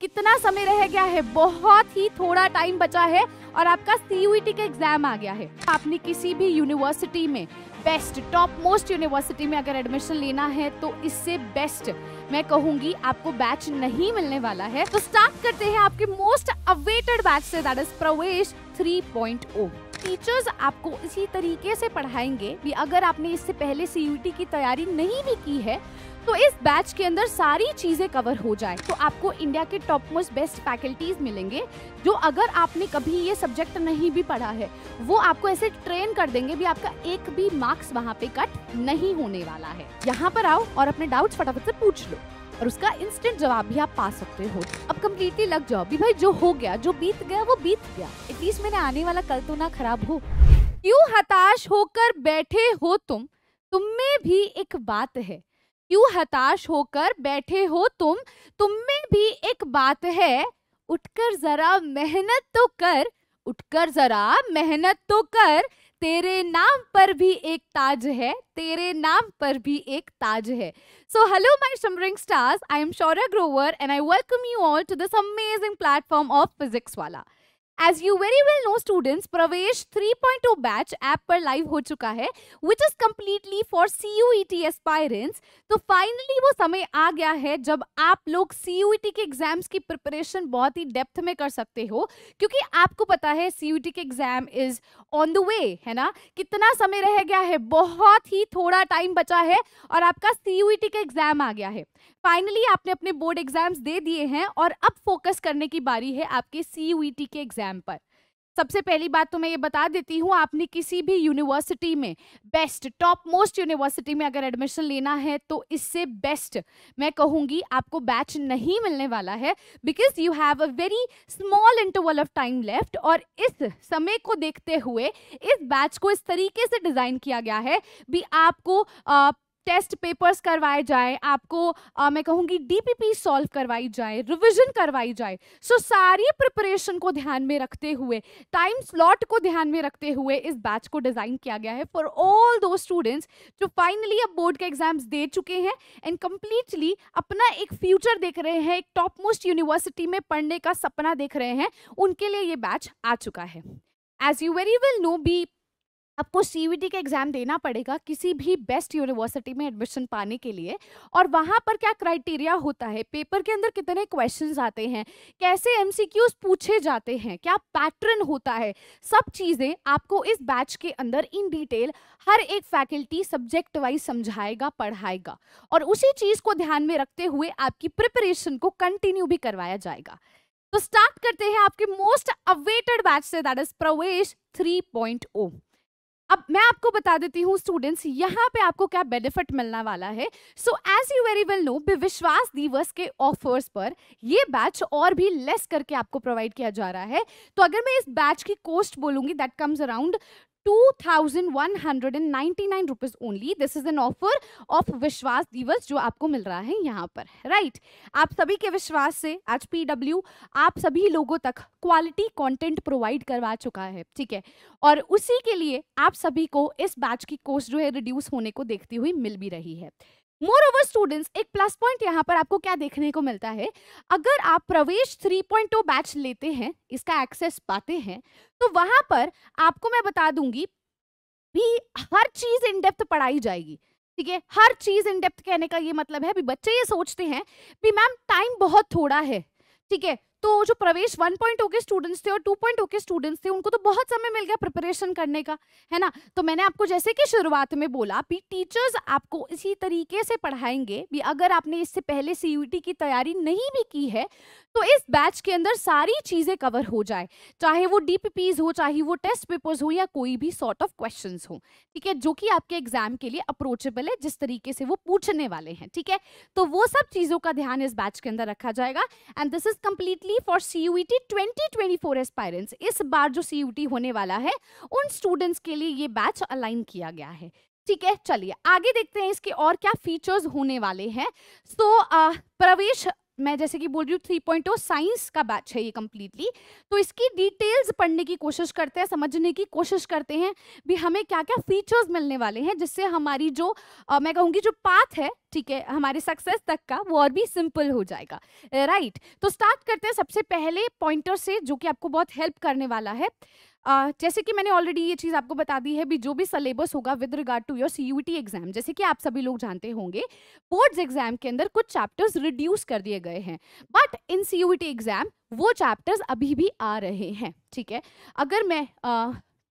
कितना समय रह गया है, बहुत ही थोड़ा टाइम बचा है और आपका सीयूईटी का एग्जाम आ गया है। आपने किसी भी यूनिवर्सिटी में बेस्ट टॉप मोस्ट यूनिवर्सिटी में अगर एडमिशन लेना है तो इससे बेस्ट मैं कहूंगी आपको बैच नहीं मिलने वाला है। तो स्टार्ट करते हैं आपके मोस्ट अवेटेड बैच से, दैट इज प्रवेश 3.0। टीचर्स आपको इसी तरीके से पढ़ाएंगे भी अगर आपने इससे पहले सीयूईटी की तैयारी नहीं भी की है तो इस बैच के अंदर सारी चीजें कवर हो जाए। तो आपको इंडिया के टॉप मोस्ट बेस्ट फैकल्टीज मिलेंगे जो अगर आपने कभी ये सब्जेक्ट नहीं भी पढ़ा है वो आपको ऐसे ट्रेन कर देंगे भी आपका एक भी मार्क्स वहाँ पे कट नहीं होने वाला है। यहाँ पर आओ और अपने डाउट्स फटाफट से पूछ लो और उसका इंस्टेंट जवाब भी आप पा सकते हो। अब कम्प्लीटली लग जाओ भी भाई जो हो गया, जो बीत गया वो बीत गया, एटलीस्ट मेरे आने वाला कल तो ना खराब हो। क्यों हताश होकर बैठे हो तुम में भी एक बात है। क्यों हताश होकर बैठे हो तुम में भी एक बात है। उठकर जरा मेहनत तो कर, उठकर जरा मेहनत तो कर, तेरे नाम पर भी एक ताज है, तेरे नाम पर भी एक ताज है। So hello my shimmering stars, I am Shaurya Grover and I welcome you all to this amazing platform of Physics Wala. As you very well know students, प्रवेश 3.0 बैच ऐप पर लाइव हो चुका है which is completely for CUET aspirants। तो finally वो समय आ गया है जब आप लोग CUET के एग्जाम्स की प्रिपरेशन बहुत ही डेप्थ में कर सकते हो, क्योंकि आपको पता है CUET के exam is on the way, है ना। कितना समय रह गया है, बहुत ही थोड़ा टाइम बचा है और आपका CUET का एग्जाम आ गया है। फाइनली आपने अपने बोर्ड एग्जाम्स दे दिए हैं और अब फोकस करने की बारी है आपके CUET के एग्जाम पर। सबसे पहली बात तो मैं ये बता देती हूँ, आपने किसी भी यूनिवर्सिटी में बेस्ट टॉप मोस्ट यूनिवर्सिटी में अगर एडमिशन लेना है तो इससे बेस्ट मैं कहूँगी आपको बैच नहीं मिलने वाला है, because you have a very small interval of time left. और इस समय को देखते हुए इस बैच को इस तरीके से डिजाइन किया गया है भी आपको टेस्ट पेपर्स करवाए जाए, आपको मैं कहूँगी DPP सॉल्व करवाई जाए, रिवीजन करवाई जाए। सो सारी प्रिपरेशन को ध्यान में रखते हुए, टाइम स्लॉट को ध्यान में रखते हुए इस बैच को डिजाइन किया गया है फॉर ऑल दो स्टूडेंट्स जो फाइनली अब बोर्ड के एग्जाम्स दे चुके हैं एंड कंप्लीटली अपना एक फ्यूचर देख रहे हैं, एक टॉप मोस्ट यूनिवर्सिटी में पढ़ने का सपना देख रहे हैं, उनके लिए ये बैच आ चुका है। As you very well know भी आपको CUET का एग्जाम देना पड़ेगा किसी भी बेस्ट यूनिवर्सिटी में एडमिशन पाने के लिए। और वहां पर क्या क्राइटेरिया होता है, पेपर के अंदर कितने क्वेश्चंस आते हैं, कैसे MCQs पूछे जाते हैं, क्या पैटर्न होता है, सब चीजें आपको इस बैच के अंदर इन डिटेल हर एक फैकल्टी सब्जेक्ट वाइज समझाएगा, पढ़ाएगा और उसी चीज को ध्यान में रखते हुए आपकी प्रिपरेशन को कंटिन्यू भी करवाया जाएगा। तो स्टार्ट करते हैं आपके मोस्ट अवेटेड बैच से, दैट इज प्रवेश 3.0। अब मैं आपको बता देती हूँ स्टूडेंट्स यहाँ पे आपको क्या बेनिफिट मिलने वाला है। So as you very well know विश्वास दिवस के ऑफर्स पर ये बैच और भी लेस करके आपको प्रोवाइड किया जा रहा है। तो अगर मैं इस बैच की कॉस्ट बोलूंगी that comes around 2199 rupees only. This is an offer of विश्वास दिवस जो आपको मिल रहा है यहाँ पर, राइट। आप सभी के विश्वास से आज PW आप सभी लोगों तक क्वालिटी कंटेंट प्रोवाइड करवा चुका है, ठीक है। और उसी के लिए आप सभी को इस बैच की कॉस्ट जो है रिड्यूस होने को देखती हुई मिल भी रही है। मोरओवर स्टूडेंट्स, एक प्लस पॉइंट यहाँ पर आपको क्या देखने को मिलता है, अगर आप प्रवेश 3.0 बैच लेते हैं, इसका एक्सेस पाते हैं, तो वहां पर आपको मैं बता दूंगी भी हर चीज इन डेप्थ पढ़ाई जाएगी, ठीक है। हर चीज इन डेप्थ कहने का ये मतलब है भी बच्चे ये सोचते हैं भी मैम टाइम बहुत थोड़ा है, ठीक है। तो जो प्रवेश 1.0 के स्टूडेंट्स थे और 2.0 के स्टूडेंट्स थे उनको तो बहुत समय मिल गया प्रिपरेशन करने का, है ना। तो मैंने आपको जैसे कि शुरुआत में बोला भी टीचर्स आपको इसी तरीके से पढ़ाएंगे भी अगर आपने इससे पहले CUET की तैयारी नहीं भी की है तो इस बैच के अंदर सारी चीजें कवर हो जाए, चाहे वो DPPs हो, चाहे वो टेस्ट पेपर्स हो या कोई भी सॉर्ट ऑफ क्वेश्चंस हो, ठीक है, जो कि आपके एग्जाम के लिए अप्रोचेबल है, जिस तरीके से वो पूछने वाले हैं, ठीक है। तो वो सब चीजों का ध्यान इस बैच के अंदर रखा जाएगा and this is completely for CUET 2024 aspirants. इस बार जो CUET होने वाला है उन स्टूडेंट्स के लिए ये बैच अलाइन किया गया है, ठीक है। चलिए आगे देखते हैं इसके और क्या फीचर्स होने वाले हैं। प्रवेश मैं जैसे कि बोल रही हूँ 3.0 साइंस का बैच है ये कम्प्लीटली, तो इसकी डिटेल्स पढ़ने की कोशिश करते हैं, समझने की कोशिश करते हैं भी हमें क्या क्या फीचर्स मिलने वाले हैं, जिससे हमारी जो मैं कहूँगी जो पाथ है, ठीक है, हमारे सक्सेस तक का, वो और भी सिंपल हो जाएगा, राइट। तो स्टार्ट करते हैं सबसे पहले पॉइंटर से जो कि आपको बहुत हेल्प करने वाला है। जैसे कि मैंने ऑलरेडी ये चीज़ आपको बता दी है भी, जो भी सिलेबस होगा with regard to your CUET exam, जैसे कि आप सभी लोग जानते होंगे बोर्ड्स एग्जाम के अंदर कुछ चैप्टर्स रिड्यूस कर दिए गए हैं, बट इन सीयूईटी एग्जाम वो चैप्टर्स अभी भी आ रहे हैं, ठीक है। अगर मैं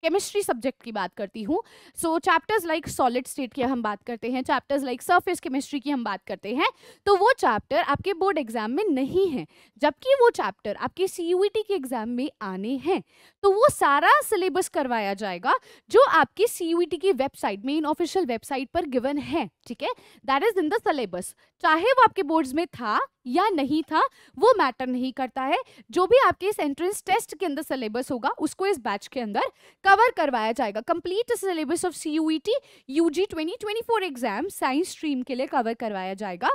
केमिस्ट्री सब्जेक्ट की बात करती हूँ, सो चैप्टर्स लाइक सॉलिड स्टेट की हम बात करते हैं, चैप्टर्स लाइक सरफेस केमिस्ट्री की हम बात करते हैं, तो वो चैप्टर आपके बोर्ड एग्जाम में नहीं है, जबकि वो चैप्टर आपके सीयूईटी के एग्जाम में आने हैं। तो वो सारा सिलेबस करवाया जाएगा जो आपकी सीयूईटी की वेबसाइट, मेन ऑफिशियल वेबसाइट पर गिवन है, ठीक है, that is in the syllabus. चाहे वो आपके बोर्ड्स में था या नहीं था वो मैटर नहीं करता है, जो भी आपके इस एंट्रेंस टेस्ट के अंदर सिलेबस होगा उसको इस बैच के अंदर कवर करवाया जाएगा। Complete syllabus of CUET UG 2024 exam science stream के लिए कवर करवाया जाएगा।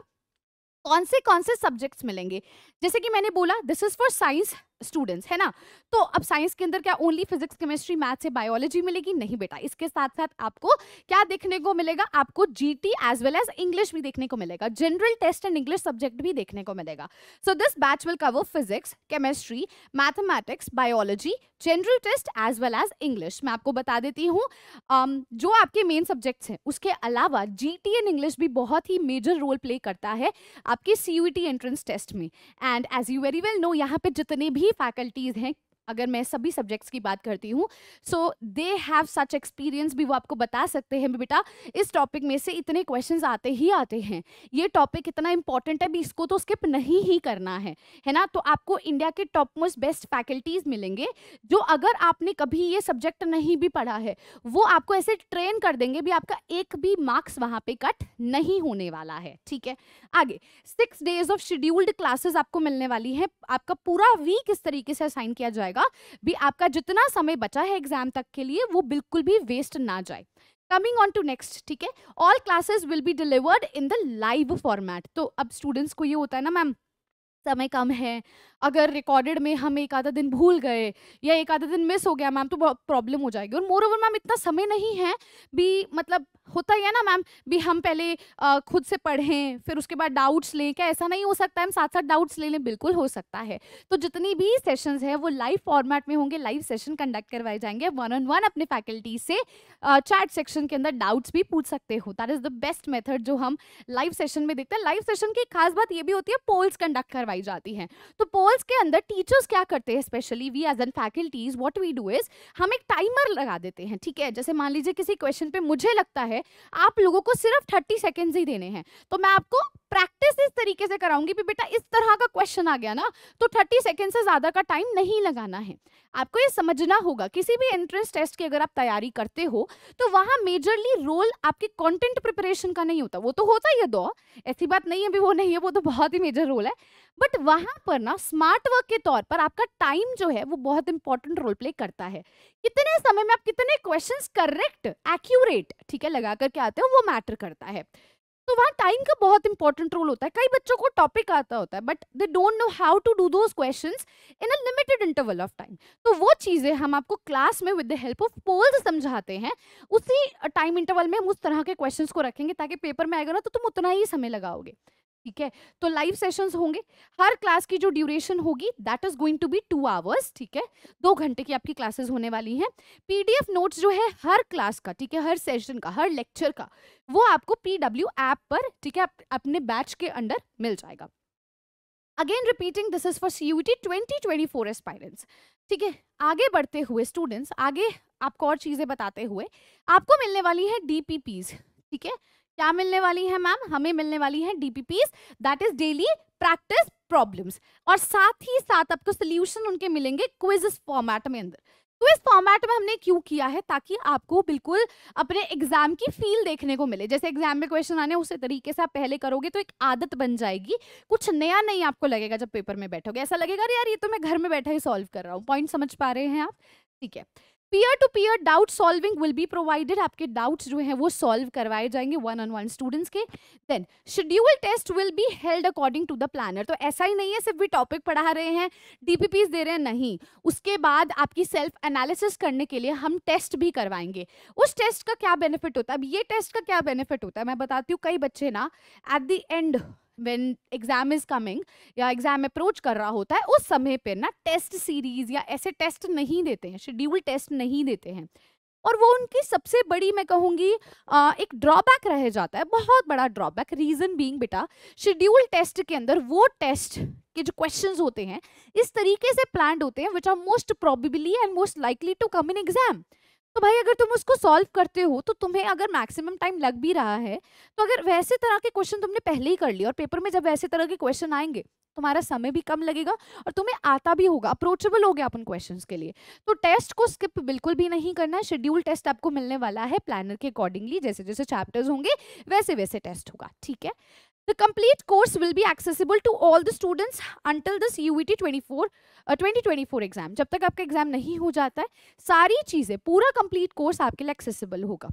कौन से सब्जेक्ट्स मिलेंगे, जैसे कि मैंने बोला this is for science students, है ना। तो अब साइंस के अंदर क्या ओनली फिजिक्स केमिस्ट्री मैथ्स से बायोलॉजी मिलेगी? नहीं बेटा, इसके साथ साथ आपको क्या देखने को मिलेगा, आपको GT as well as English भी देखने को मिलेगा, general test and English subject भी देखने को मिलेगा। So this batch will cover physics, chemistry, mathematics, biology, general test as well as English. मैं आपको बता देती हूँ जो आपके मेन सब्जेक्ट्स हैं उसके अलावा जीटी एंड इंग्लिश भी बहुत ही मेजर रोल प्ले करता है आपके सीयूईटी एंट्रेंस टेस्ट में। And as you very well know, यहाँ पे जितने भी फैकल्टीज हैं, अगर मैं सभी सब्जेक्ट्स की बात करती हूँ, सो दे हैव सच एक्सपीरियंस, भी वो आपको बता सकते हैं बेटा इस टॉपिक में से इतने क्वेश्चंस आते ही आते हैं, ये टॉपिक इतना इंपॉर्टेंट है भी इसको तो स्किप नहीं ही करना है ना। तो आपको इंडिया के टॉप मोस्ट बेस्ट फैकल्टीज मिलेंगे जो अगर आपने कभी ये सब्जेक्ट नहीं भी पढ़ा है वो आपको ऐसे ट्रेन कर देंगे भी आपका एक भी मार्क्स वहां पे कट नहीं होने वाला है, ठीक है। आगे 6 days ऑफ शेड्यूल्ड क्लासेस आपको मिलने वाली है, आपका पूरा वीक इस तरीके से असाइन किया जाएगा भी आपका जितना समय बचा है एग्जाम तक के लिए वो बिल्कुल भी वेस्ट ना जाए। कमिंग ऑन टू नेक्स्ट, ठीक है, all classes will be delivered in the live format. तो अब स्टूडेंट्स को ये होता है ना मैम समय कम है, अगर रिकॉर्डेड में हम एक आधा दिन भूल गए या एक आधा दिन मिस हो गया मैम तो बहुत प्रॉब्लम हो जाएगी, और मोर ओवर मैम इतना समय नहीं है भी, मतलब होता ही है ना मैम भी हम पहले खुद से पढ़ें फिर उसके बाद डाउट्स लें, क्या ऐसा नहीं हो सकता है हम साथ साथ डाउट्स ले लें? बिल्कुल हो सकता है। तो जितनी भी सेशंस हैं वो लाइव फॉर्मेट में होंगे, लाइव सेशन कंडक्ट करवाए जाएंगे, 1-on-1 अपने फैकल्टी से चैट सेक्शन के अंदर डाउट्स भी पूछ सकते हो। That is the best method जो हम लाइव सेशन में देखते हैं। लाइव सेशन की खास बात ये भी होती है पोल्स कंडक्ट करवाई जाती हैं, तो पोल्स के अंदर टीचर्स क्या करते हैं, specially we as an faculties what we do is हम एक टाइमर लगा देते हैं, ठीक है। जैसे मान लीजिए किसी क्वेश्चन पे मुझे लगता है आप लोगों को सिर्फ 30 सेकेंड्स ही देने हैं, तो मैं आपको प्रैक्टिस इस तरीके से कराऊंगी भी बेटा इस तरह का क्वेश्चन आ गया ना तो 30 सेकेंड से ज्यादा का टाइम नहीं लगाना है। आपको ये समझना होगा किसी भी एंट्रेंस टेस्ट की अगर आप तैयारी करते हो तो वहां मेजरली रोल आपके कंटेंट प्रिपरेशन का नहीं होता, वो तो होता ही है दो, ऐसी बात नहीं है भी वो नहीं है, वो तो बहुत ही मेजर रोल है, बट वहां पर ना स्मार्ट वर्क के तौर पर आपका टाइम जो है वो बहुत इंपॉर्टेंट रोल प्ले करता है। कितने समय में आप कितने क्वेश्चंस करेक्ट एक्यूरेट, ठीक है, लगा करके आते हो वो मैटर करता है। तो वहाँ टाइम का बहुत इंपॉर्टेंट रोल होता है। कई बच्चों को टॉपिक आता होता है but they don't know how to do those questions in a limited interval of time, तो वो चीजें हम आपको क्लास में with the help of polls समझाते हैं। उसी टाइम इंटरवल में हम उस तरह के क्वेश्चंस को रखेंगे ताकि पेपर में आएगा ना तो तुम उतना ही समय लगाओगे, ठीक है। तो लाइव सेशंस होंगे, हर क्लास की जो ड्यूरेशन होगी that is going to be 2 hours, ठीक है, 2 घंटे की आपकी क्लासेस होने वाली हैं। पीडीएफ नोट्स जो है हर क्लास का, ठीक है, हर सेशन का, हर लेक्चर का, वो आपको पीडब्ल्यू ऐप पर, ठीक है, अपने बैच के अंडर मिल जाएगा। Again repeating this is for CUET 2024 aspirants, ठीक है। आगे बढ़ते हुए स्टूडेंट्स, आगे आपको और चीजें बताते हुए आपको मिलने वाली है डीपीपीज, ठीक है। क्या मिलने वाली है मैम? हमें मिलने वाली है DPPs, that is daily practice problems, और साथ ही साथ आपको सोल्यूशन उनके मिलेंगे क्विज़ फॉर्मेट में अंदर। क्विज फॉर्मेट में हमने क्यों किया है? ताकि आपको बिल्कुल अपने एग्जाम की फील देखने को मिले। जैसे एग्जाम में क्वेश्चन आने उसी तरीके से आप पहले करोगे तो एक आदत बन जाएगी, कुछ नया नहीं आपको लगेगा जब पेपर में बैठोगे, ऐसा लगेगा अरे यार ये तो मैं घर में बैठा ही सॉल्व कर रहा हूँ। पॉइंट समझ पा रहे हैं आप? ठीक है। Peer to peer doubt solving will be provided, आपके डाउट्स जो हैं वो सॉल्व करवाए जाएंगे वन ऑन वन स्टूडेंट्स के। Then schedule test will be held according to the planner. तो ऐसा ही नहीं है सिर्फ भी टॉपिक पढ़ा रहे हैं, डीपीपीस दे रहे हैं, नहीं, उसके बाद आपकी सेल्फ एनालिसिस करने के लिए हम टेस्ट भी करवाएंगे। उस टेस्ट का क्या बेनिफिट होता है, अब ये टेस्ट का क्या बेनिफिट होता है मैं बताती हूँ। कई बच्चे ना at the end when exam is coming या एग्जाम अप्रोच कर रहा होता है, उस समय पे ना टेस्ट सीरीज या ऐसे टेस्ट नहीं देते हैं, शेड्यूल टेस्ट नहीं देते हैं, और वो उनकी सबसे बड़ी मैं कहूँगी एक ड्रॉबैक रह जाता है, बहुत बड़ा ड्रॉबैक। रीजन बीइंग बेटा, शेड्यूल टेस्ट के अंदर वो टेस्ट के जो क्वेश्चंस होते हैं इस तरीके से प्लान्ड होते हैं which are most probably and most likely to come in exam. तो भाई अगर तुम उसको सॉल्व करते हो तो तुम्हें अगर मैक्सिमम टाइम लग भी रहा है, तो अगर वैसे तरह के क्वेश्चन तुमने पहले ही कर लिया और पेपर में जब वैसे तरह के क्वेश्चन आएंगे तुम्हारा समय भी कम लगेगा और तुम्हें आता भी होगा, अप्रोचेबल हो गया अपन क्वेश्चंस के लिए। तो टेस्ट को स्किप बिल्कुल भी नहीं करना है। शेड्यूल टेस्ट आपको मिलने वाला है प्लानर के अकॉर्डिंगली, जैसे जैसे चैप्टर्स होंगे वैसे वैसे टेस्ट होगा, ठीक है। The complete course will be accessible to all the students until the CUET 2024 exam. जब तक आपका एग्जाम नहीं हो जाता है सारी चीजें, पूरा कंप्लीट कोर्स आपके लिए एक्सेसिबल होगा।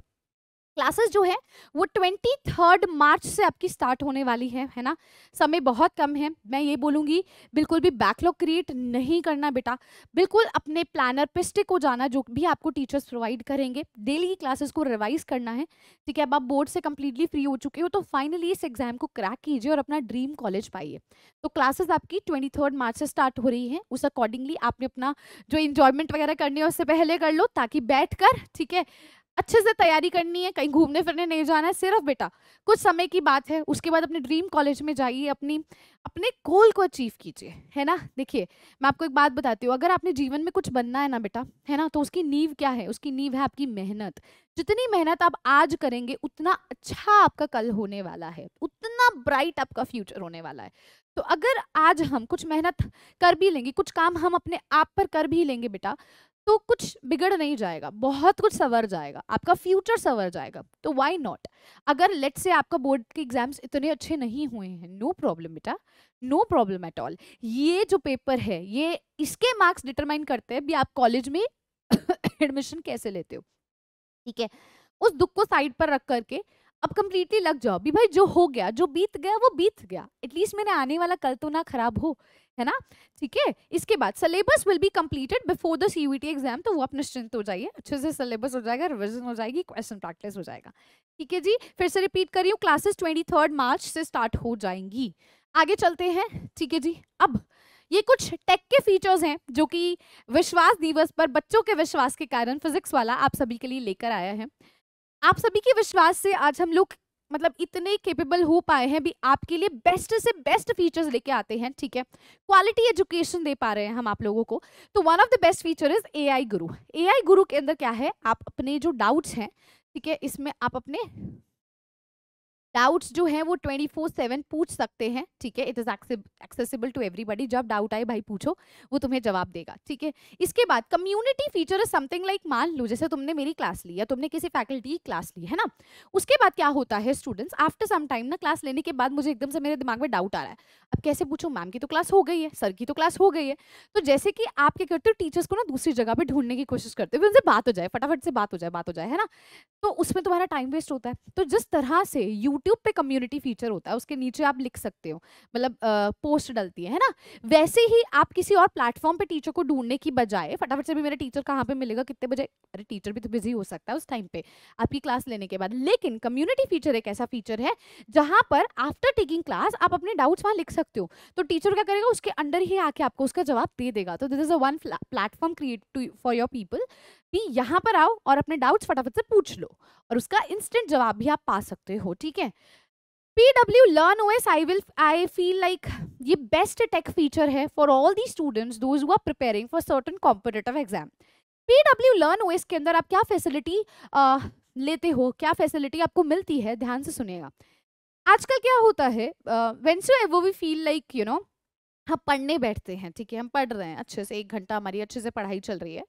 क्लासेस जो है वो 23 मार्च से आपकी स्टार्ट होने वाली है ना। समय बहुत कम है, मैं ये बोलूँगी बिल्कुल भी बैकलॉग क्रिएट नहीं करना बेटा, बिल्कुल अपने प्लानर पे स्टिक हो जाना, जो भी आपको टीचर्स प्रोवाइड करेंगे। डेली क्लासेस को रिवाइज करना है, ठीक है। अब आप बोर्ड से कम्प्लीटली फ्री हो चुके हो तो फाइनली इस एग्जाम को क्रैक कीजिए और अपना ड्रीम कॉलेज पाइए। तो क्लासेस आपकी 23 मार्च से स्टार्ट हो रही है, उस अकॉर्डिंगली आपने अपना जो इंजॉयमेंट वगैरह करनी है उससे पहले कर लो, ताकि बैठ कर, ठीक है, अच्छे से तैयारी करनी है, कहीं घूमने फिरने नहीं जाना है, सिर्फ बेटा कुछ समय की बात है। उसके बाद अपने ड्रीम कॉलेज में जाइए, अपने गोल को अचीव कीजिए, है ना। देखिए मैं आपको एक बात बताती हूँ, अगर आपने जीवन में कुछ बनना है ना बेटा, है ना, तो उसकी नींव क्या है, उसकी नींव है आपकी मेहनत। जितनी मेहनत आप आज करेंगे उतना अच्छा आपका कल होने वाला है, उतना ब्राइट आपका फ्यूचर होने वाला है। तो अगर आज हम कुछ मेहनत कर भी लेंगे, कुछ काम हम अपने आप पर कर भी लेंगे बेटा, तो कुछ बिगड़ नहीं जाएगा, बहुत कुछ संवर जाएगा, आपका फ्यूचर संवर जाएगा। तो व्हाई नॉट। अगर लेट्स से आपका बोर्ड के एग्जाम्स इतने अच्छे नहीं हुए हैं, नो प्रॉब्लम बेटा, नो प्रॉब्लम एट ऑल। ये जो पेपर है ये इसके मार्क्स डिटरमाइन करते हैं भी आप कॉलेज में एडमिशन कैसे लेते हो, ठीक है। उस दुख को साइड पर रख करके अब कंप्लीटली लग जाओ भी भाई, जो हो गया, जो बीत गया वो बीत गया, एटलीस्ट मेरे आने वाला कल तो ना खराब हो, है ना, ठीक है। इसके बाद syllabus will be completed before the CUET exam, तो वो आप निश्चिंत हो जाइए, अच्छे से सिलेबस हो जाएगा, रिवीजन हो जाएगी, क्वेश्चन प्रैक्टिस हो जाएगा, ठीक है जी। फिर से रिपीट करिए, क्लासेस 23 मार्च से स्टार्ट हो जाएंगी। आगे चलते हैं, ठीक है जी। अब ये कुछ टेक के फीचर्स हैं जो कि विश्वास दिवस पर बच्चों के विश्वास के कारण फिजिक्स वाला आप सभी के लिए लेकर आया है। आप सभी के विश्वास से आज हम लोग मतलब इतने केपेबल हो पाए हैं भी आपके लिए बेस्ट से बेस्ट फीचर्स लेके आते हैं, ठीक है। क्वालिटी एजुकेशन दे पा रहे हैं हम आप लोगों को। तो one of the best feature is AI Guru. AI गुरु के अंदर क्या है, आप अपने जो डाउट्स हैं, ठीक है, इसमें आप अपने डाउट्स जो हैं वो 24/7 पूछ सकते हैं, ठीक है। It is accessible to everybody, जब डाउट आए भाई पूछो, वो तुम्हें जवाब देगा, ठीक है। इसके बाद community feature is something like, मान लो जैसे तुमने मेरी क्लास ली या तुमने किसी फैकल्टी की क्लास ली, है ना, उसके बाद क्या होता है स्टूडेंट्स, आफ्टर सम टाइम ना क्लास लेने के बाद मुझे एकदम से मेरे दिमाग में डाउट आ रहा है, अब कैसे पूछूं, मैम की तो क्लास हो गई है, सर की तो क्लास हो गई है। तो जैसे कि आप क्या करते हो, टीचर्स को ना दूसरी जगह पे ढूंढने की कोशिश करते हो, उनसे बात हो जाए, फटाफट से बात हो जाए, है ना, तो उसमें तुम्हारा टाइम वेस्ट होता है। तो जिस तरह से यूट्यूब पे कम्युनिटी फीचर होता है, उसके नीचे आप लिख सकते हो, मतलब पोस्ट डलती है ना, वैसे ही आप किसी और प्लेटफॉर्म पे टीचर को ढूंढने की बजाय फटाफट से भी मेरा टीचर कहाँ पे मिलेगा, कितने बजे, अरे टीचर भी तो बिजी हो सकता है उस टाइम पे आपकी क्लास लेने के बाद। लेकिन कम्युनिटी फीचर एक ऐसा फीचर है जहां पर आफ्टर टेकिंग क्लास आप अपने डाउट्स वहां लिख सकते हो, तो टीचर क्या करेगा, उसके अंडर ही आके आपको उसका जवाब दे देगा। तो this is a one platform create for your people भी, यहाँ पर आओ और अपने डाउट्स फटाफट से पूछ लो और उसका इंस्टेंट जवाब भी आप पा सकते हो, ठीक है। PW Learn OS I feel like ये बेस्ट टेक फीचर है for all the students those who are preparing for certain competitive exam. PW Learn OS के अंदर आप क्या फैसिलिटी लेते हो, क्या फैसिलिटी आपको मिलती है, ध्यान से सुनिएगा। आजकल क्या होता है, when we feel like you know, हम पढ़ने बैठते हैं, ठीक है, हम पढ़ रहे हैं अच्छे से, 1 घंटा हमारी अच्छे से पढ़ाई चल रही है,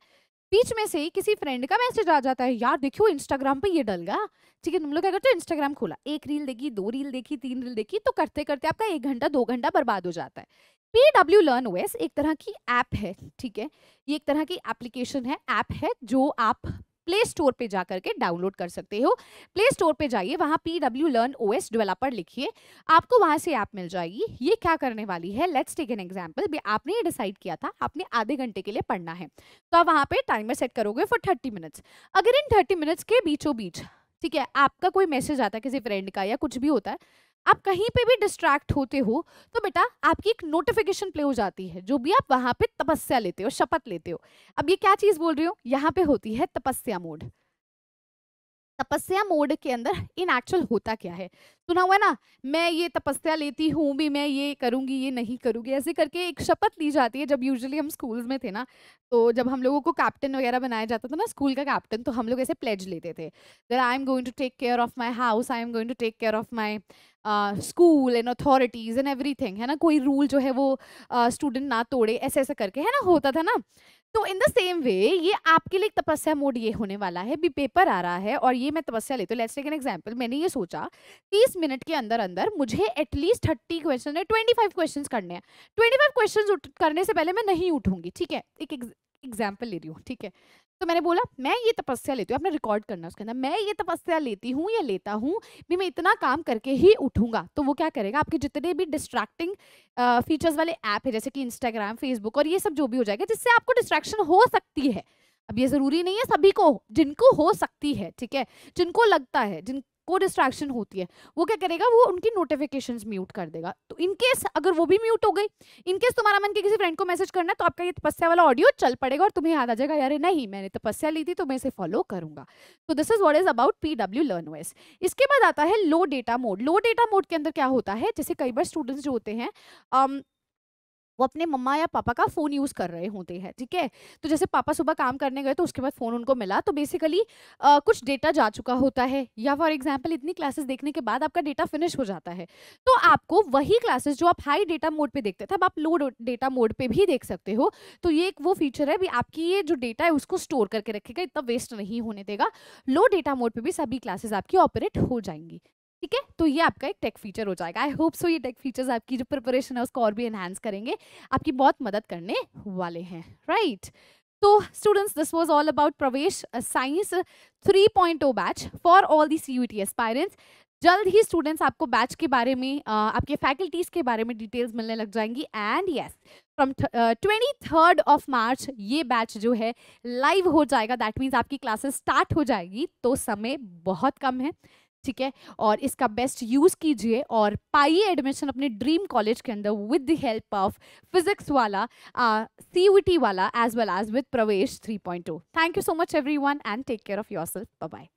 बीच में से ही किसी फ्रेंड का मैसेज आ जाता है, यार देखियो इंस्टाग्राम पे ये डल गया, ठीक है। तुम लोग क्या करते हो, इंस्टाग्राम खोला, 1 रील देखी, 2 रील देखी, 3 रील देखी, तो करते करते आपका 1 घंटा 2 घंटा बर्बाद हो जाता है। PW Learn OS एक तरह की ऐप है, ठीक है, ये एक तरह की एप्लीकेशन है, ऐप है जो आप प्ले स्टोर पे जा करके डाउनलोड कर सकते हो। प्ले स्टोर पे जाइए, वहां PW Learn OS डेवलपर लिखिए, आपको वहां से ऐप मिल जाएगी। ये क्या करने वाली है, लेट्स टेक एन एग्जांपल। आपने ये डिसाइड किया था आपने आधे घंटे के लिए पढ़ना है, तो आप वहां पे टाइमर सेट करोगे फॉर 30 मिनट्स। अगर इन 30 मिनट्स के बीचों बीच, ठीक है, आपका कोई मैसेज आता है किसी फ्रेंड का या कुछ भी होता है, आप कहीं पे भी डिस्ट्रैक्ट होते हो, तो बेटा आपकी एक नोटिफिकेशन प्ले हो जाती है, जो भी आप वहां पे तपस्या लेते हो, शपथ लेते हो। अब ये क्या चीज बोल रही हो, यहाँ पे होती है तपस्या मोड। तपस्या मोड के अंदर इन एक्चुअल होता क्या है, सुना हुआ ना, मैं ये तपस्या लेती हूँ भी, मैं ये करूंगी ये नहीं करूंगी, ऐसे करके एक शपथ ली जाती है। जब यूजुअली हम स्कूल्स में थे ना, तो जब हम लोगों को कैप्टन वगैरह बनाया जाता था ना, स्कूल का कैप्टन, तो हम लोग ऐसे प्लेज लेते थे that I am going to take care of my house, I am going to take care of my school and authorities and everything, है ना, कोई रूल जो है वो स्टूडेंट ना तोड़े, ऐसे ऐसे करके, है ना, होता था ना। तो इन द सेम वे ये आपके लिए एक तपस्या मोड ये होने वाला है। भी पेपर आ रहा है और ये मैं तपस्या लेती हूँ, लेट्स टेक एन एग्जांपल। मैंने ये सोचा 30 मिनट के अंदर अंदर मुझे एटलीस्ट 30 क्वेश्चन है, 25 क्वेश्चन करने हैं। 25 क्वेश्चन करने से पहले मैं नहीं उठूंगी, ठीक है, एक एग्जाम्पल ले रही हूँ, ठीक है। तो मैंने बोला मैं ये तपस्या लेती हूँ, आपने रिकॉर्ड करना है उसके अंदर, मैं ये तपस्या लेती हूँ या लेता हूँ भी, मैं इतना काम करके ही उठूंगा। तो वो क्या करेगा, आपके जितने भी डिस्ट्रैक्टिंग फीचर्स वाले ऐप है, जैसे कि इंस्टाग्राम, फेसबुक और ये सब जो भी हो जाएगा, जिससे आपको डिस्ट्रैक्शन हो सकती है। अब ये जरूरी नहीं है सभी को, जिनको हो सकती है, ठीक है, जिनको लगता है, जिनको डिस्ट्रैक्शन होती है, वो क्या करेगा, वो उनकी नोटिफिकेशंस म्यूट कर देगा। तो इनकेस अगर वो भी म्यूट हो गई, इनकेस तुम्हारा मन के किसी फ्रेंड को मैसेज करना है, तो आपका ये तपस्या वाला ऑडियो चल पड़ेगा और तुम्हें याद आ जाएगा, यार नहीं मैंने तपस्या ली थी तो मैं इसे फॉलो करूंगा। तो this is what is about PW Learn OS। इसके बाद आता है लो डेटा मोड। लो डेटा मोड के अंदर क्या होता है, जैसे कई बार स्टूडेंट्स जो होते हैं वो अपने मम्मा या पापा का फोन यूज कर रहे होते हैं, ठीक है। तो जैसे पापा सुबह काम करने गए तो उसके बाद फोन उनको मिला, तो बेसिकली कुछ डेटा जा चुका होता है, या फॉर एग्जांपल इतनी क्लासेस देखने के बाद आपका डेटा फिनिश हो जाता है, तो आपको वही क्लासेस जो आप हाई डेटा मोड पे देखते थे, अब आप लो डेटा मोड पे भी देख सकते हो। तो ये एक वो फीचर है भी, आपकी ये जो डेटा है उसको स्टोर करके रखेगा, इतना वेस्ट नहीं होने देगा। लो डेटा मोड पे भी सभी क्लासेस आपकी ऑपरेट हो जाएंगी, ठीक है। तो ये आपका एक टेक फीचर हो जाएगा। आई होप सो ये टेक फीचर्स आपकी जो प्रिपरेशन है उसको और भी एनहांस करेंगे, आपकी बहुत मदद करने वाले हैं, राइट। तो students, this was all about Pravesh science 3.0 batch for all the CUET aspirants. जल्द ही स्टूडेंट्स आपको बैच के बारे में, आपके फैकल्टीज के बारे में डिटेल्स मिलने लग जाएंगी। And yes, from 23rd of March ये बैच जो है लाइव हो जाएगा। दैट मीन्स आपकी क्लासेस स्टार्ट हो जाएगी, तो समय बहुत कम है, ठीक है। और इसका बेस्ट यूज कीजिए और पाइए एडमिशन अपने ड्रीम कॉलेज के अंदर with the help of physics वाला, CUET वाला, as well as with Pravesh 3.0। Thank you so much everyone and take care of yourself. Bye bye.